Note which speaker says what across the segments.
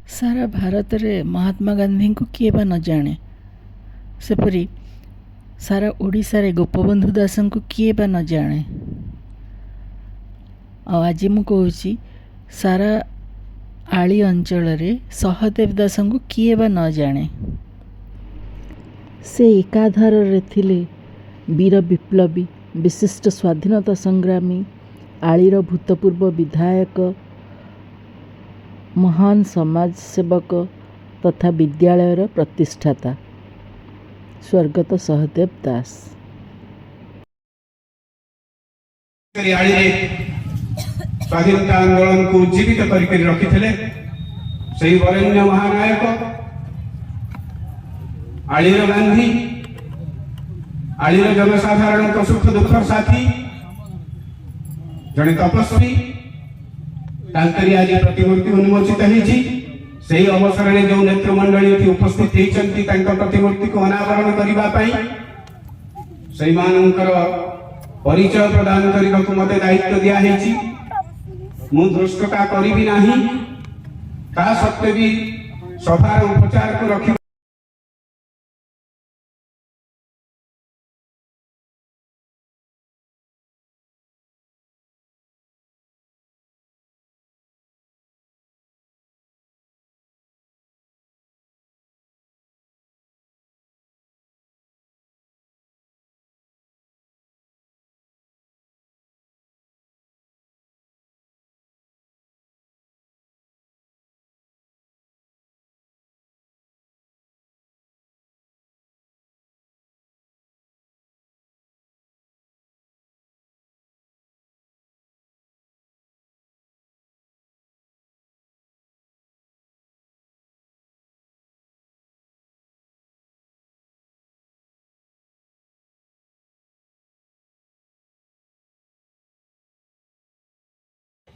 Speaker 1: सारा भारत रे महात्मा गांधी को किए बा न जाने, सेपरी सारा ओडिशा रे गोपबंधु दास को किए बा न जाने। आज मु कहूँ सारा आली अंचल रे सहदेव दास को किए बा न जाने। से एकाधार रे थिले वीर विप्लवी, विशिष्ट स्वाधीनता संग्रामी, आलीर भूतपूर्व विधायक, महान समाज सेवक तथा विद्यालयर प्रतिष्ठाता स्वर्गत सहदेव दास।
Speaker 2: स्वाधीनता आंदोलन को जीवित करके रखिथिले सही वरेण्य महानायक आलीर गांधी, आलीर जनसाधारण सुख दुख साथी, जड़े तपस्वी तांकरी आज प्रतिमूर्ति उन्मोचित होईछि। सही अवसर में जो नेतृमंडली उपस्थित होइछन्ति तांका प्रतिमूर्ति को अनावरण करिबा पई सही मानकर परिचय प्रदान करने को मते दायित्व दिया होईछि। मु धृष्टता करिबी नाही, ता सत्वे भी सभार उपचार को रखि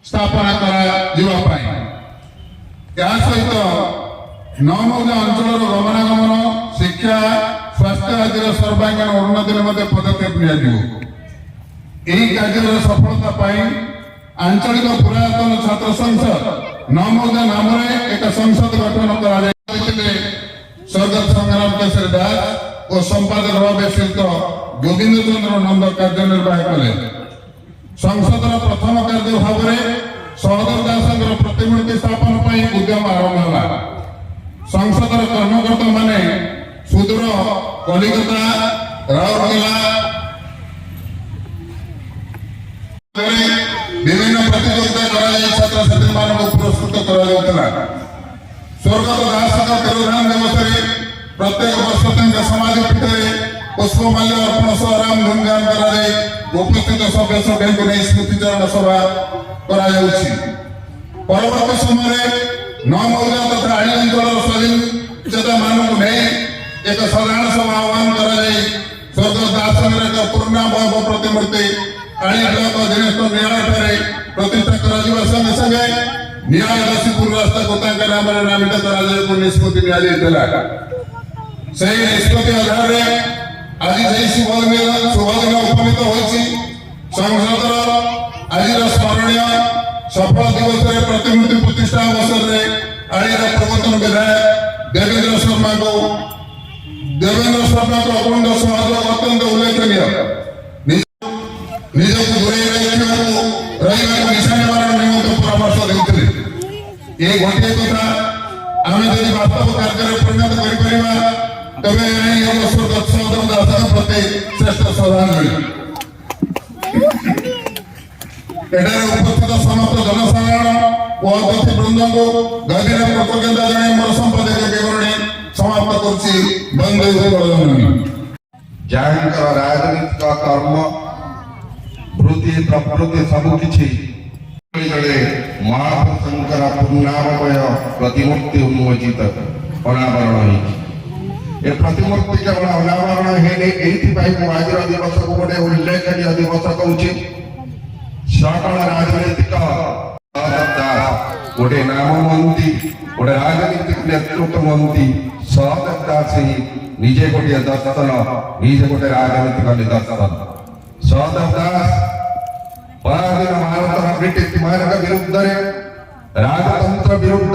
Speaker 3: स्थापना सहित नौमौजा अंचल गमनागमन, शिक्षा, स्वास्थ्य आदि सर्वांगीन उन्नति निमंते पदक्षेप यही कार्य सफलता आंचलिक पुरातन छात्र संसद नौमौजा नाम एक संसद गठन कर स्वर्गत संग्राम केशरी दास और संपादक भाव श्रीयुत गोविंद चंद्र नंद कार्यनिर्वाह कले। संसद प्रथम कार्य भाव में सहदेव दास प्रतिमूर्ति स्थापन उद्यम आरंभ है। संसद कर्मकर्ता माने सुदूर कलिकता, राउरकेला विभिन्न प्रतियोगिता छात्र छात्री मान पुरस्कृत कर स्वर्गत दास तिरोधान दिवस प्रत्येक वर्ष समाज पीठ पुष्पमाल्य अर्पण सह राम धूमधाम कर उपस्थित सभ्य सभ्य को नहीं स्मृतिचारण सभा परवर्त समय नौमौजा तथा आड़ी अंचल स्वाधीनता मान एक साधारण सभा आह्वान कर स्वर्गत दास एक पूर्णाभ प्रतिमूर्ति आड़ी ब्लॉक अधीनस्थ न्यायालय प्रतिष्ठा कर संगे संगे न्याय दशीपुर रास्ता को नाम नामित कर निष्पत्ति से निष्पत्ति आधार आज शुभदिन उपनीत होती संसद आज स्मरणीय सफल दिवस प्रतिमूर्ति प्रतिष्ठा अवसर में आड़ीर प्रवर्तन विधायक देवेंद्र शर्मा को अखंड सहयोग अत्यंत उल्लेखनीय निजक दूरे निशानी मारण निमंत्रण परामर्श देते ये गोटे कथा आम जब वास्तव कार्य परिणत कर तबे स्वर्गत सहदेव दास प्रति श्रेष्ठ श्रद्धांजलि। उपस्थित समस्त जनसाधारण और अतिथि वृंद को गभीर कृतज्ञता जन मोर संपादक विवरणी समाप्त कर
Speaker 4: राजनीतिक कर्म वृत्ति प्रवृत्ति सबकि महापुरुषंकर पूर्णामय प्रतिमूर्ति उन्मोचित अनावरण ए प्रतिमूर्ति केवल अनावरण है आज दिवस को गोटे उल्लेखनीय दिवस कहूँ। सकल राजनीतिक गोटे नाम मंत्री गोटे राजनीतिक नेतृत्व मंत्री सहदेव दास निजे गोटे दर्शन निजे गोटे राजनीतिक निदर्शन सहदेव दास पराधीन भारत ब्रिटिश मानक विरुद्ध राजतंत्र विरुद्ध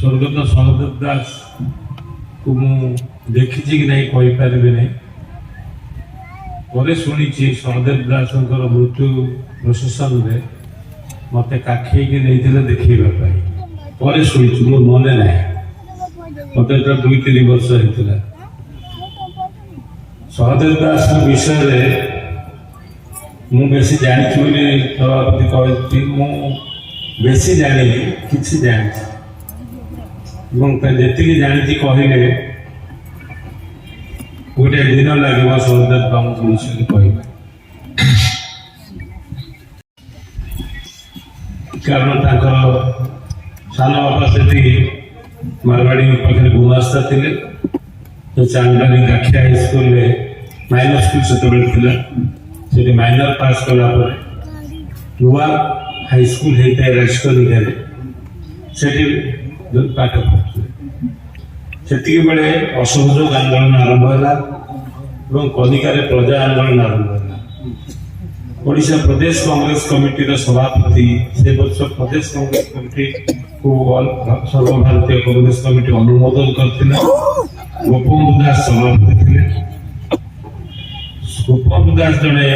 Speaker 5: ସ୍ୱର୍ଗତ ସହଦେବ ଦାସକୁ ମୁଁ ଦେଖିଛି କି ନାହିଁ କହିପାରିବି ନାହିଁ। ପରେ ଶୁଣିଛି ସହଦେବ ଦାସଙ୍କର ମୃତ୍ୟୁ ପ୍ରୋସେସନରେ ମୋତେ କାଖେଇକି ନେଇଥିଲେ ଦେଖିବା ପାଇଁ। ପରେ ଶୁଣିଛି, ମୋର ମନେ ନାହିଁ, ମୋତେ ତ 2-3 ବର୍ଷ ହେଇଥିଲା। ସହଦେବ ଦାସଙ୍କ ବିଷୟରେ ମୁଁ ବେଶୀ ଜାଣିଛି ବୋଲି ସଭାପତି କହିଛି। ମୁଁ ବେଶୀ ଜାଣିନି, କିଛି ଜାଣିଛି ଏବଂ ଯେତିକି ଜାଣିଛି କହିଲେ ଗୋଟେ ଦିନ ଲାଗିବ ସହଦେବ ବାବୁଙ୍କ ବିଷୟରେ କହିବା। କାରଣ ତାଙ୍କର ସାନ ବାପା ସେଠି ମାରବାଡ଼ି ପାଖରେ ଗୁମାସ୍ତା ଥିଲେ। ଚାନ୍ଦବାଲି ଗାଖିଆ ହାଇସ୍କୁଲରେ ମାଇନର ସ୍କୁଲ ସେତେବେଳେ ଥିଲା। ସେଠି ମାଇନର ପାସ୍ କଲା ପରେ ନୂଆ ହାଇସ୍କୁଲ ହେଇଥାଏ ରାଜକନିକାରେ, ସେଠି ପାଠ ପଢ଼ୁଥିଲେ। ସେତିକି ବେଳେ ଅସହଯୋଗ ଆନ୍ଦୋଳନ ଆରମ୍ଭ ହେଲା ଏବଂ କନିକାରେ ପ୍ରଜା ଆନ୍ଦୋଳନ ଆରମ୍ଭ ହେଲା। ଓଡ଼ିଶା ପ୍ରଦେଶ କଂଗ୍ରେସ କମିଟିର ସଭାପତି ସେ ବର୍ଷ ପ୍ରଦେଶ କଂଗ୍ରେସ କମିଟିକୁ ସର୍ବଭାରତୀୟ କଂଗ୍ରେସ କମିଟି ଅନୁମୋଦନ କରିଥିଲା। ଗୋପବନ୍ଧୁ ଦାସ ସଭାପତି ଥିଲେ। ଗୋପବନ୍ଧୁ ଦାସ ଜଣେ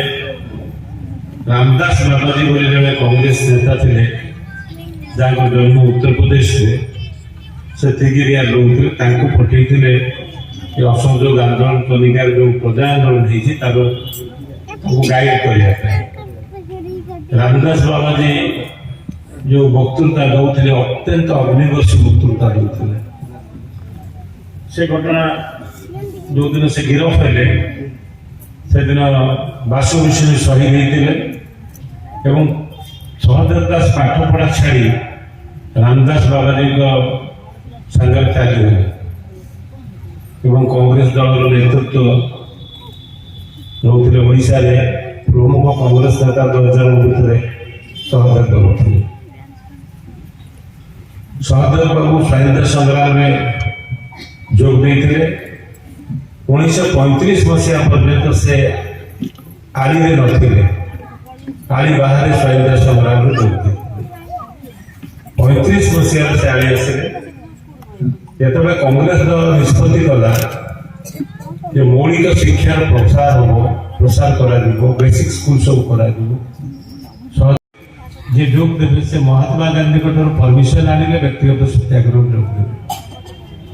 Speaker 5: ରାମଦାସ ବାବାଜୀ ବୋଲି ଜଣେ କଂଗ୍ରେସ ନେତା ଥିଲେ, ଯାହାଙ୍କ ଜନ୍ମ ଉତ୍ତରପ୍ରଦେଶରେ। ସେ ତିଗିରିଆ ରହୁଥିଲେ। ତାଙ୍କୁ ପଠେଇଥିଲେ ଏ ଅସହଯୋଗ ଆନ୍ଦୋଳନ କନିକାରେ ଯେଉଁ ପ୍ରଜା ଆନ୍ଦୋଳନ ହେଇଛି ତାକୁ ଗାଇଡ କରିବା ପାଇଁ। ରାମଦାସ ବାବାଜୀ ଯେଉଁ ବକ୍ତୃତା ଦେଉଥିଲେ, ଅତ୍ୟନ୍ତ ଅଗ୍ନିବର୍ଷୀ ବକ୍ତୃତା ଦେଉଥିଲେ। ସେ ଘଟଣା ଯେଉଁଦିନ ସେ ଗିରଫ ହେଲେ ସେଦିନ ବାସଭୂଷଣୀ ଶହୀଦ ହେଇଥିଲେ ଏବଂ ସହଦେବ ଦାସ ପାଠପଢ଼ା ଛାଡ଼ି ରାମଦାସ ବାବାଜୀଙ୍କ ସାଙ୍ଗରେ ଚାଲିଗଲେ ଏବଂ କଂଗ୍ରେସ ଦଳର ନେତୃତ୍ୱ ନେଉଥିଲେ। ଓଡ଼ିଶାରେ ପ୍ରମୁଖ କଂଗ୍ରେସ ନେତା 2019ରେ ସହଦେବ ବାବୁ ଥିଲେ। ସହଦେବ ବାବୁ ସ୍ୱାଧୀନତା ସଂଗ୍ରାମରେ ଯୋଗ ଦେଇଥିଲେ। 1935 ମସିହା ପର୍ଯ୍ୟନ୍ତ ସେ ଆଳିରେ ନଥିଲେ। ଆଳି ବାହାରେ ସ୍ୱାଧୀନତା ସଂଗ୍ରାମରେ ଯୋଗ ଦେଇଥିଲେ। 35 ମସିହାରେ ସେ ଆଳି ଆସିଲେ। ଯେତେବେଳେ କଂଗ୍ରେସ ଦଳ ନିଷ୍ପତ୍ତି କଲା ଯେ ମୌଳିକ ଶିକ୍ଷାର ପ୍ରସାର କରାଯିବ, ବେସିକ ସ୍କୁଲ ସବୁ କରାଯିବ, ଯିଏ ଯୋଗ ଦେବେ ସେ ମହାତ୍ମା ଗାନ୍ଧୀଙ୍କ ଠାରୁ ପରମିଶନ ଆଣିଲେ ବ୍ୟକ୍ତିଗତ ସତ୍ୟାଗ୍ରହ ଯୋଗ ଦେବେ।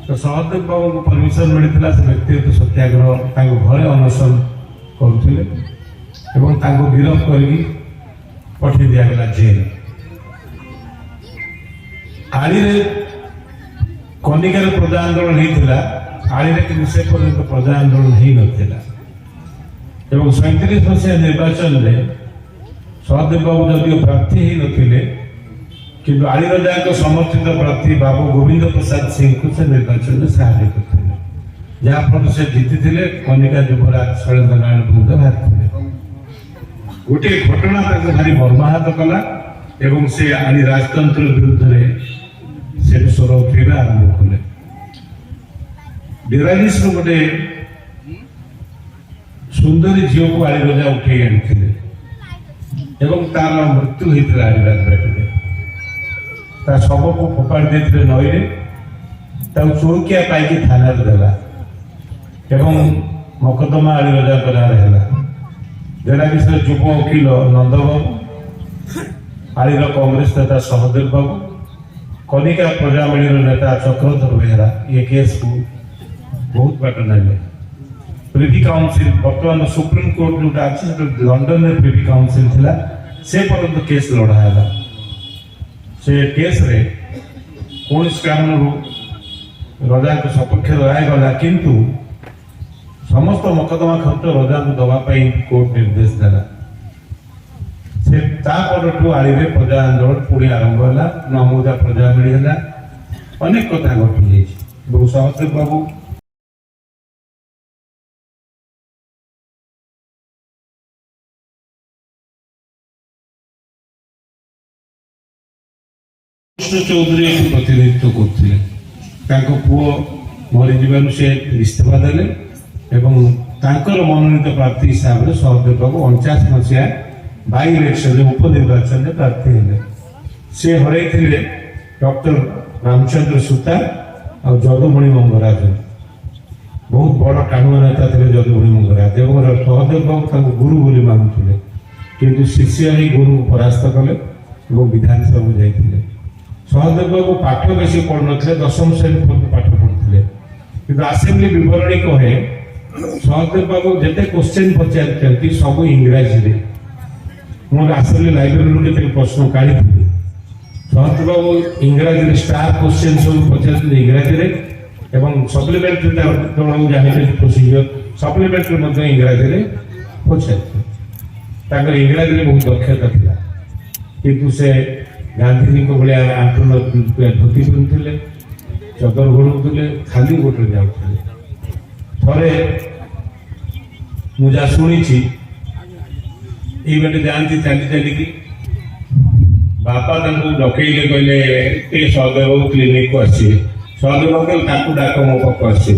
Speaker 5: ତ ସହଦେବ ବାବୁଙ୍କୁ ପରମିଶନ ମିଳିଥିଲା। ସେ ବ୍ୟକ୍ତିଗତ ସତ୍ୟାଗ୍ରହ ତାଙ୍କ ଘରେ ଅନଶନ କରୁଥିଲେ ଏବଂ ତାଙ୍କୁ ଗିରଫ କରିକି ପଠାଇ ଦିଆଗଲା ଜେଲ। ଆଳିରେ କନିକାରେ ପ୍ରଜା ଆନ୍ଦୋଳନ ହେଇଥିଲା, ଆଳିରେ କିନ୍ତୁ ସେ ପର୍ଯ୍ୟନ୍ତ ପ୍ରଜା ଆନ୍ଦୋଳନ ହେଇନଥିଲା। ଏବଂ 37 ମସିହା ନିର୍ବାଚନରେ ସହଦେବ ବାବୁ ଯଦିଓ ପ୍ରାର୍ଥୀ ହେଇନଥିଲେ, କିନ୍ତୁ ଆଳିରାଜାଙ୍କ ସମର୍ଥିତ ପ୍ରାର୍ଥୀ ବାବୁ ଗୋବିନ୍ଦ ପ୍ରସାଦ ସିଂଙ୍କୁ ସେ ନିର୍ବାଚନରେ ସାହାଯ୍ୟ କରିଥିଲେ, ଯାହାଫଳରେ ସେ ଜିତିଥିଲେ। କନିକା ଯୁବରାଜ ଶୈଳେନ୍ଦ୍ର ନାରାୟଣ ବୃନ୍ଦ ବାହାରିଥିଲେ। ଗୋଟିଏ ଘଟଣା ତାଙ୍କୁ ଭାରି ମର୍ମାହତ କଲା ଏବଂ ସେ ଆଳି ରାଜତନ୍ତ୍ର ବିରୁଦ୍ଧରେ ସେଠି ସ୍ୱର ଉଠେଇବା ଆରମ୍ଭ କଲେ। 42ରୁ ଗୋଟେ ସୁନ୍ଦରୀ ଝିଅକୁ ଆଳିରାଜା ଉଠେଇ ଆଣିଥିଲେ ଏବଂ ତାର ମୃତ୍ୟୁ ହେଇଥିଲା ଆଳିରାଜବାଟିରେ। ତା ଶବକୁ ଫୋପାଡ଼ି ଦେଇଥିଲେ ନଈରେ। ତାକୁ ଚୌକିଆ ପାଇକି ଥାନାରେ ଦେଲା ଏବଂ ମକଦ୍ଦମା ଆଳିରାଜାଙ୍କ ନାଁରେ ହେଲା। ବେଳାବିଶର ଯୁବ ଓକିଲ ନନ୍ଦବାବୁ, ଆଳିର କଂଗ୍ରେସ ନେତା ସହଦେବ ବାବୁ, କନିକା ପ୍ରଜାମେଳିର ନେତା ଚକ୍ରଧର ବେହେରା ଏ କେସ୍କୁ ବହୁତ ବାଟ ନେଲେ। ପ୍ରିଭି କାଉନସିଲ, ବର୍ତ୍ତମାନ ସୁପ୍ରିମକୋର୍ଟ ଯେଉଁଟା ଅଛି ସେଟା ଲଣ୍ଡନରେ ପ୍ରିଭି କାଉନସିଲ ଥିଲା, ସେ ପର୍ଯ୍ୟନ୍ତ କେସ୍ ଲଢ଼ା ହେଲା। ସେ କେସ୍ରେ କୌଣସି କାରଣରୁ ରଜାଙ୍କ ସପକ୍ଷରେ ରାୟ ଗଲା, କିନ୍ତୁ ସମସ୍ତ ମକଦ୍ଦମା ଖର୍ଚ୍ଚ ରଜାଙ୍କୁ ଦେବା ପାଇଁ କୋର୍ଟ ନିର୍ଦ୍ଦେଶ ଦେଲା। ସେ ତା ପରଠୁ ଆଳିରେ ପ୍ରଜା ଆନ୍ଦୋଳନ ପୁଣି ଆରମ୍ଭ ହେଲା। ନମୁଦା ପ୍ରଜା ମିଳି ହେଲା। ଅନେକ କଥା ଘଟିଯାଇଛି ଏବଂ ସହଦେବ ବାବୁ କୃଷ୍ଣ ଚୌଧୁରୀ ଏଠି ପ୍ରତିନିଧିତ୍ୱ କରୁଥିଲେ। ତାଙ୍କ ପୁଅ ମରିଯିବାରୁ ସେ ଇସ୍ତଫା ଦେଲେ ଏବଂ ତାଙ୍କର ମନୋନୀତ ପ୍ରାର୍ଥୀ ହିସାବରେ ସହଦେବ ବାବୁ 49 ମସିହା ବାଇ ଇଲେକ୍ସନରେ ଉପନିର୍ବାଚନରେ ପ୍ରାର୍ଥୀ ହେଲେ। ସେ ହରାଇଥିଲେ ଡକ୍ଟର रामचंद्र सूता और जदुमणि मंगराज बहुत बड़ टाणुआ नेता थे जदुमणि मंगराज और सहदेव बाबू गुरु बोली मानुले किंतु शिष्य ही गुरु को परास्त कले और विधानसभा जाते सहदेव बाबू पाठ बेस पढ़ नी 10वीं श्रेणी पाठ पढ़ुते कि आसेम्बली विवरणी कहे सहदेव बाबू जिते क्वेश्चन पचार सब इंग्राजी मोर आसेम्बली लाइब्रेरी के प्रश्न काढ़ी सहदेव बाबू इंग्राजी स्टार क्वेश्चन सब पचार इंग्राजी एवं सप्लीमेंट्री जानी प्रोसीजर सप्लीमेंट्री इंग्राजी पचार इंग्राजी बहुत दक्षता था किंतु से गांधी भाया आंदोलन धोती पिंधुले चदर घोड़ुले खाली गोटे जाऊे थे मुझा शुणी ये जाती चली चलिकी बापा डकईले कहले सहदेव बाबू क्लिनिक को आसे सहदेव बाबू कहले डाक मो पाक आसे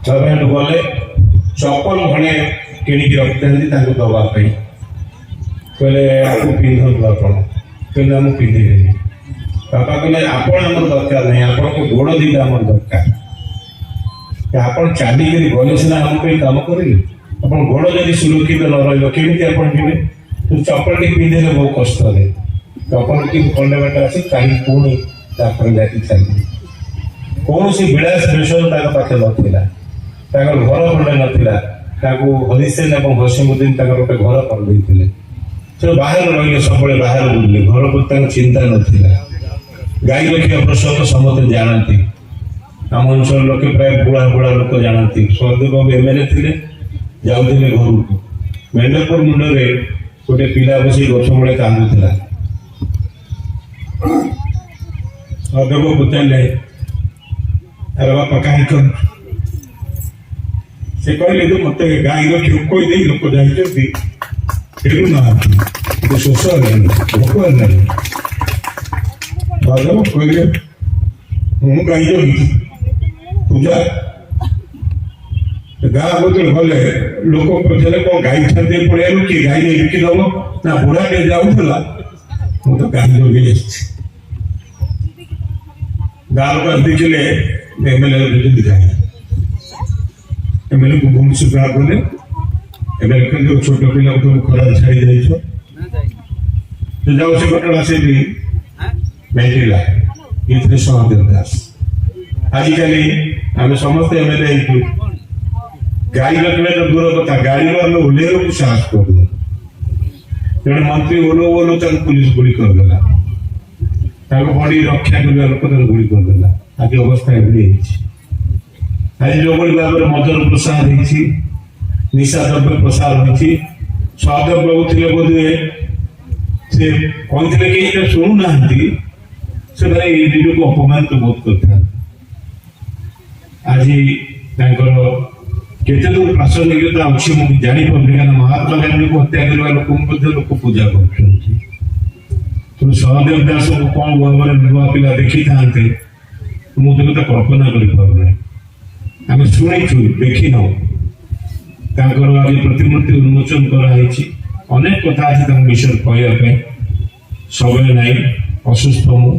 Speaker 5: गले चपल घणे किणिकी रखी दवाई कहले आपको पिंधु आप कहले आम पिंधिदेवी बापा कहले आपण आम दरकार नहीं आपको गोड़ दीटा आम दरकार आप चलिक गले सीना आम कम करेंगे आप गोड़ जब सुरक्षित न रही केमी जी चपल टी पिंधे बहुत कष्ट है चपल टी खंडे बाट आसी कहीं पुणी जाती चली कौन सी विलास विषय पाखे नाला घर खंडे नाला हरिसेन और हसीमुद्दीन गोटे घर कर से बाहर रही सब बाहर बुले घर पर चिंता नाला गाई रखा प्रसंग समस्त जानती आम अंचल लोक प्राय बुढ़ा बुढ़ा लोक जानती सहदेव बाबू एमएलए थे जाऊे घर को मेंढरपुर मुंडे गोटे पिला बस गछ मूले कांदुला सहदेव पचारे अरे बापा कहीं कर से कहले तो मत गाई रखी लोक जाती फेरू ना शोष भोक है कहले हूँ गाई रही पूजा गाँ बदल गले लोक पचारे कौन गाई छाते पड़े कि गाई बिकिदब ना बुढ़ा टे जाऊला मु तो गाई लगे गाँव का देखिले एमएलए गाई एमएलए को बहुत सुधार कले एमएलए छोट पिला तुम खराब छाड़ी जाइछ तो जाओ से घटना से भी मेटिला ये सहदेव दास आजिकल आम समस्त एमएलए गाड़ी रखने तो दूर कथा गाड़ी में ओल्हेर को साहस कर जड़े मंत्री ओलो ओलो पुलिस गुड़ी करदेला बड़ी रक्षा करने लोक गुड़ी करदेला आज अवस्था एवं आज जो भाव में मदर प्रसार होती निशा द्रव्य प्रसार होती सहदेव बाबू थे बोधे से कहते कहीं शुणुना से भाई निज को अपमान तो बहुत करता आज केते दूर प्रासंगिकता अच्छी मुझे जापारे क्या महात्मा गांधी को हत्या करने लोक पूजा कर सहदेव दास को कौन भाव में नुआ पिला देखी था मुझे तो कल्पना कर आम शुणु देखी न आज प्रतिमूर्ति उन्मोचन कराई अनेक कथा आज विषय कहवाई समय ना असुस्थ मु